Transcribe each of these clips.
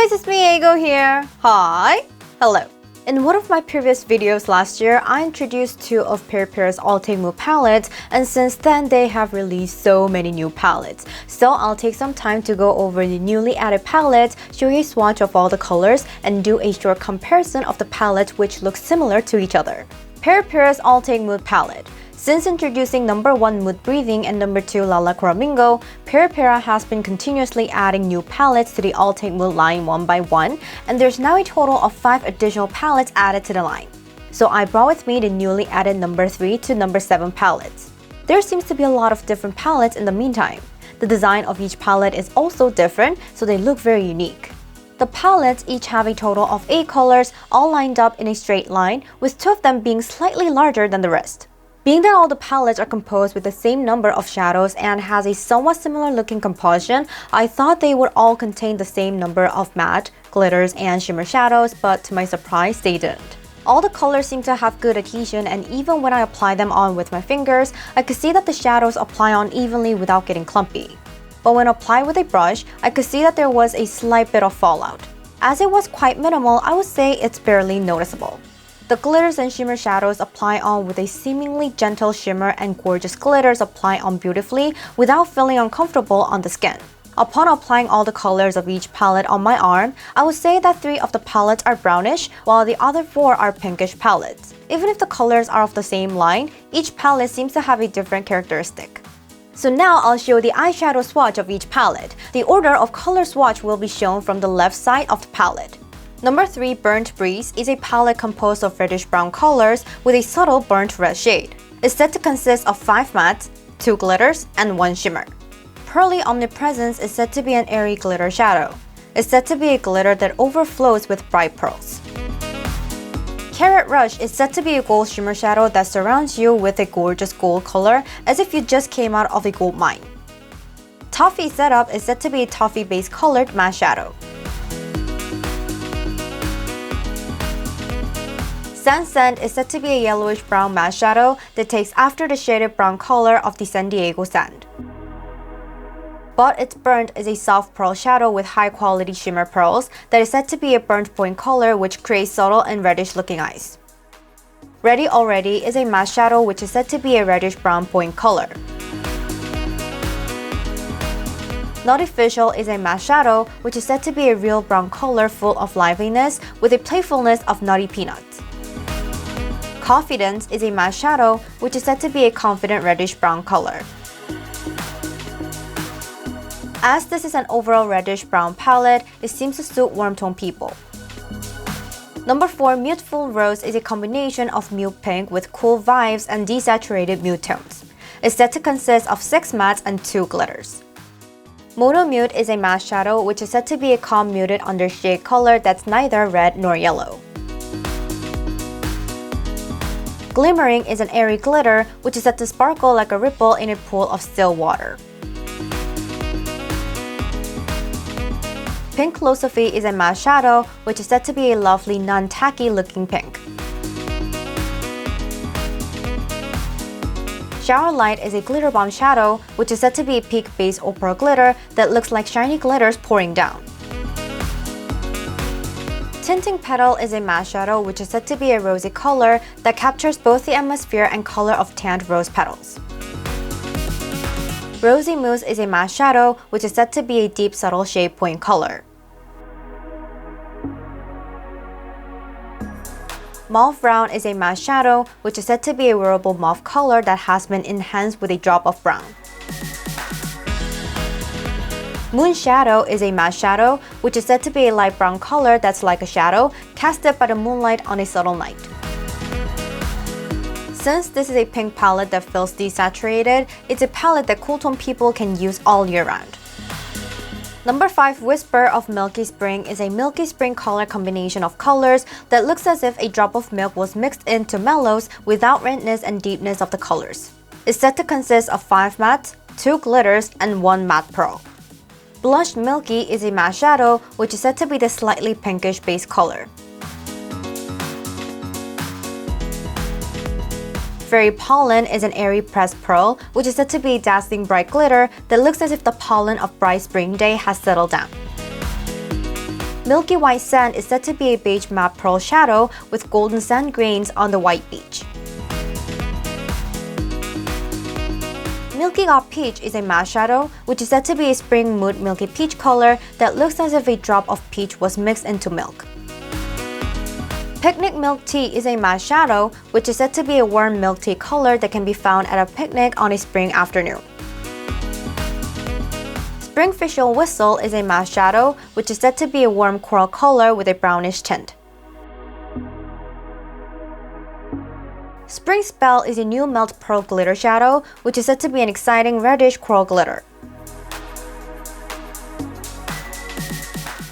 guys, it's me, Ego here. Hi. Hello. In one of my previous videos last year, I introduced two of Peripera's All Take Mood palettes, and since then they have released so many new palettes. So I'll take some time to go over the newly added palettes, show you a swatch of all the colors, and do a short comparison of the palettes which look similar to each other. Peripera's All Take Mood palette. Since introducing number 1 Mood Breathing and number 2 Lala Flamingo, Peripera has been continuously adding new palettes to the All Take Mood line one by one, and there's now a total of 5 additional palettes added to the line. So I brought with me the newly added number 3 to number 7 palettes. There seems to be a lot of different palettes in the meantime. The design of each palette is also different, so they look very unique. The palettes each have a total of 8 colors, all lined up in a straight line, with 2 of them being slightly larger than the rest. Being that all the palettes are composed with the same number of shadows and has a somewhat similar looking composition, I thought they would all contain the same number of matte, glitters, and shimmer shadows, but to my surprise, they didn't. All the colors seem to have good adhesion, and even when I apply them on with my fingers, I could see that the shadows apply on evenly without getting clumpy. But when applied with a brush, I could see that there was a slight bit of fallout. As it was quite minimal, I would say it's barely noticeable. The glitters and shimmer shadows apply on with a seemingly gentle shimmer, and gorgeous glitters apply on beautifully without feeling uncomfortable on the skin. Upon applying all the colors of each palette on my arm, I would say that 3 of the palettes are brownish, while the other 4 are pinkish palettes. Even if the colors are of the same line, each palette seems to have a different characteristic. So now I'll show the eyeshadow swatch of each palette. The order of color swatch will be shown from the left side of the palette. Number 3 Burnt Breeze is a palette composed of reddish-brown colors with a subtle burnt red shade. It's said to consist of 5 mattes, 2 glitters, and 1 shimmer. Pearly Omnipresence is said to be an airy glitter shadow. It's said to be a glitter that overflows with bright pearls. Carrot Rush is said to be a gold shimmer shadow that surrounds you with a gorgeous gold color as if you just came out of a gold mine. Toffee Setup is said to be a toffee-based colored matte shadow. Sand Sand is said to be a yellowish-brown matte shadow that takes after the shaded brown color of the San Diego sand. But It's Burnt is a soft pearl shadow with high-quality shimmer pearls that is said to be a burnt point color which creates subtle and reddish-looking eyes. Ready Already is a matte shadow which is said to be a reddish-brown point color. Not Official is a matte shadow which is said to be a real brown color full of liveliness with a playfulness of nutty peanuts. Confidence is a matte shadow which is said to be a confident reddish-brown color. As this is an overall reddish-brown palette, it seems to suit warm-tone people. Number 4 Muteful Rose is a combination of mute pink with cool vibes and desaturated mute tones. It's said to consist of 6 mattes and 2 glitters. Mono Mute is a matte shadow which is said to be a calm muted undershade color that's neither red nor yellow. Glimmering is an airy glitter which is said to sparkle like a ripple in a pool of still water. Pink Philosophy is a matte shadow which is said to be a lovely non-tacky looking pink. Shower Light is a glitter bomb shadow which is said to be a peak-based opal glitter that looks like shiny glitters pouring down. Tinting Petal is a matte shadow which is said to be a rosy color that captures both the atmosphere and color of tanned rose petals. Rosy Mousse is a matte shadow which is said to be a deep subtle shade point color. Mauve Brown is a matte shadow which is said to be a wearable mauve color that has been enhanced with a drop of brown. Moon Shadow is a matte shadow which is said to be a light brown color that's like a shadow casted by the moonlight on a subtle night. Since this is a pink palette that feels desaturated, it's a palette that cool tone people can use all year round. Number 5 Whisper of Milky Spring is a Milky Spring color combination of colors that looks as if a drop of milk was mixed into mellows without redness and deepness of the colors. It's said to consist of 5 mattes, 2 glitters, and 1 matte pearl. Blushed Milky is a matte shadow which is said to be the slightly pinkish base color. Fairy Pollen is an airy pressed pearl, which is said to be a dazzling bright glitter that looks as if the pollen of bright spring day has settled down. Milky White Sand is said to be a beige matte pearl shadow with golden sand grains on the white beach. Milky Got Peach is a matte shadow, which is said to be a spring mood milky peach color that looks as if a drop of peach was mixed into milk. Picnic Milk Tea is a matte shadow, which is said to be a warm milk tea color that can be found at a picnic on a spring afternoon. Spring Facial Whistle is a matte shadow, which is said to be a warm coral color with a brownish tint. Spring Spell is a new melt pearl glitter shadow, which is said to be an exciting reddish coral glitter.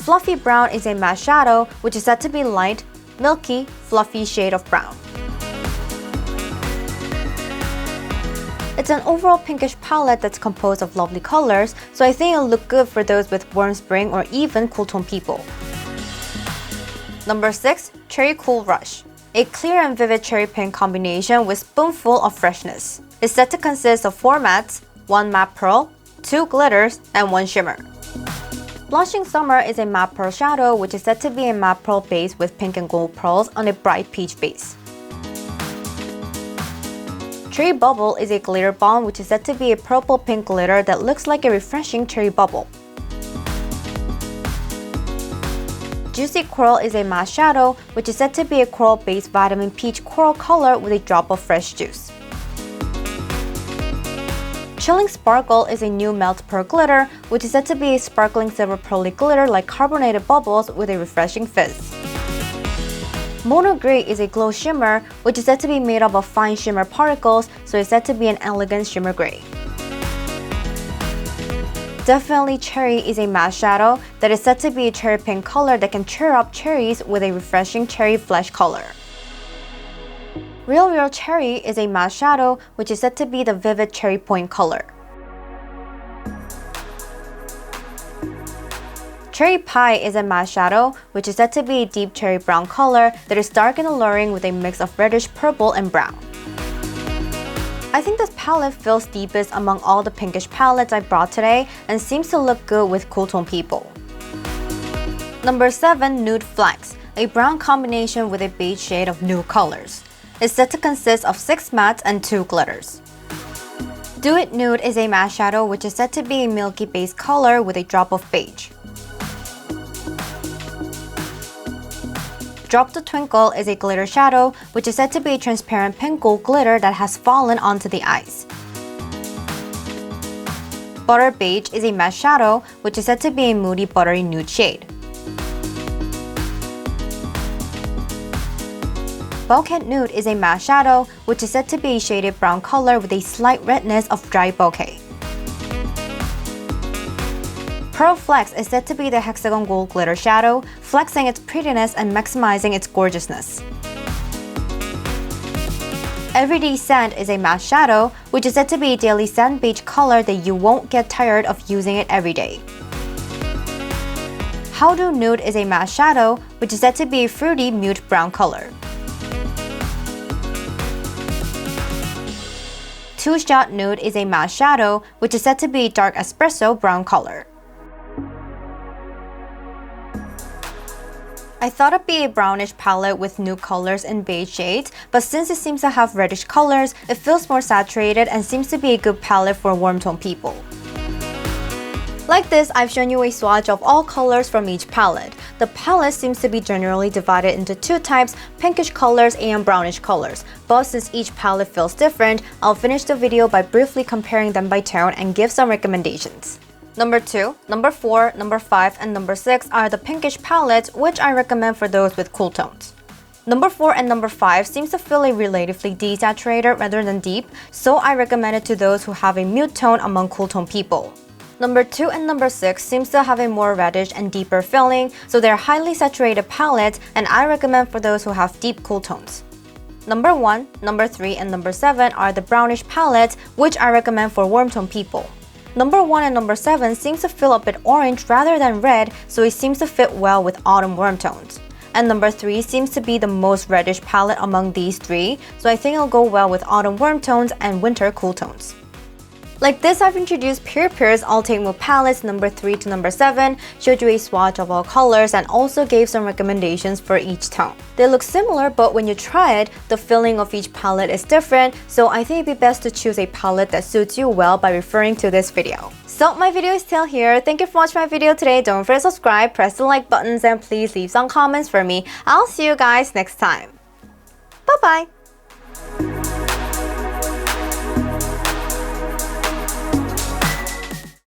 Fluffy Brown is a matte shadow, which is said to be light, milky, fluffy shade of brown. It's an overall pinkish palette that's composed of lovely colors, so I think it'll look good for those with warm spring or even cool tone people. Number 6. Cherry Cool Rush. A clear and vivid cherry pink combination with spoonful of freshness. It's said to consist of 4 mattes, 1 matte pearl, 2 glitters, and 1 shimmer. Blushing Summer is a matte pearl shadow, which is said to be a matte pearl base with pink and gold pearls on a bright peach base. Cherry Bubble is a glitter bomb, which is said to be a purple-pink glitter that looks like a refreshing cherry bubble. Juicy Coral is a matte shadow, which is said to be a coral-based vitamin peach coral color with a drop of fresh juice. Chilling Sparkle is a new melt pearl glitter, which is said to be a sparkling silver pearly glitter like carbonated bubbles with a refreshing fizz. Mono Grey is a glow shimmer, which is said to be made up of fine shimmer particles, so it's said to be an elegant shimmer gray. Definitely Cherry is a matte shadow that is said to be a cherry pink color that can cheer up cherries with a refreshing cherry flesh color. Real Cherry is a matte shadow, which is said to be the vivid cherry point color. Cherry Pie is a matte shadow, which is said to be a deep cherry brown color that is dark and alluring with a mix of reddish purple and brown. I think this palette feels deepest among all the pinkish palettes I brought today and seems to look good with cool tone people. Number 7. Nude Flex, a brown combination with a beige shade of nude colors. It's said to consist of 6 mattes and 2 glitters. Do It Nude is a matte shadow, which is said to be a milky base color with a drop of beige. Drop the Twinkle is a glitter shadow, which is said to be a transparent pink gold glitter that has fallen onto the eyes. Butter Beige is a matte shadow, which is said to be a moody buttery nude shade. Bouquet Nude is a matte shadow, which is said to be a shaded brown color with a slight redness of dry bouquet. Pearl Flex is said to be the hexagon gold glitter shadow, flexing its prettiness and maximizing its gorgeousness. Everyday Sand is a matte shadow, which is said to be a daily sand beige color that you won't get tired of using it every day. How Do Nude is a matte shadow, which is said to be a fruity mute brown color. Two Shot Nude is a matte shadow, which is said to be a dark espresso brown color. I thought it'd be a brownish palette with nude colors and beige shades, but since it seems to have reddish colors, it feels more saturated and seems to be a good palette for warm tone people. Like this, I've shown you a swatch of all colors from each palette. The palette seems to be generally divided into 2 types, pinkish colors and brownish colors. But since each palette feels different, I'll finish the video by briefly comparing them by tone and give some recommendations. Number 2, number 4, number 5, and number 6 are the pinkish palettes, which I recommend for those with cool tones. Number 4 and number 5 seems to feel a relatively desaturated rather than deep, so I recommend it to those who have a mute tone among cool tone people. Number 2 and number 6 seems to have a more reddish and deeper feeling, so they're highly saturated palettes and I recommend for those who have deep cool tones. Number 1, number 3, and number 7 are the brownish palettes, which I recommend for warm tone people. Number 1 and number 7 seems to feel a bit orange rather than red, so it seems to fit well with autumn warm tones. And number 3 seems to be the most reddish palette among these 3, so I think it'll go well with autumn warm tones and winter cool tones. Like this, I've introduced Pure All Take Move palettes number 3 to number 7, showed you a swatch of all colors, and also gave some recommendations for each tone. They look similar, but when you try it, the feeling of each palette is different, so I think it'd be best to choose a palette that suits you well by referring to this video. So my video is still here. Thank you for watching my video today. Don't forget to subscribe, press the like buttons, and please leave some comments for me. I'll see you guys next time. Bye-bye!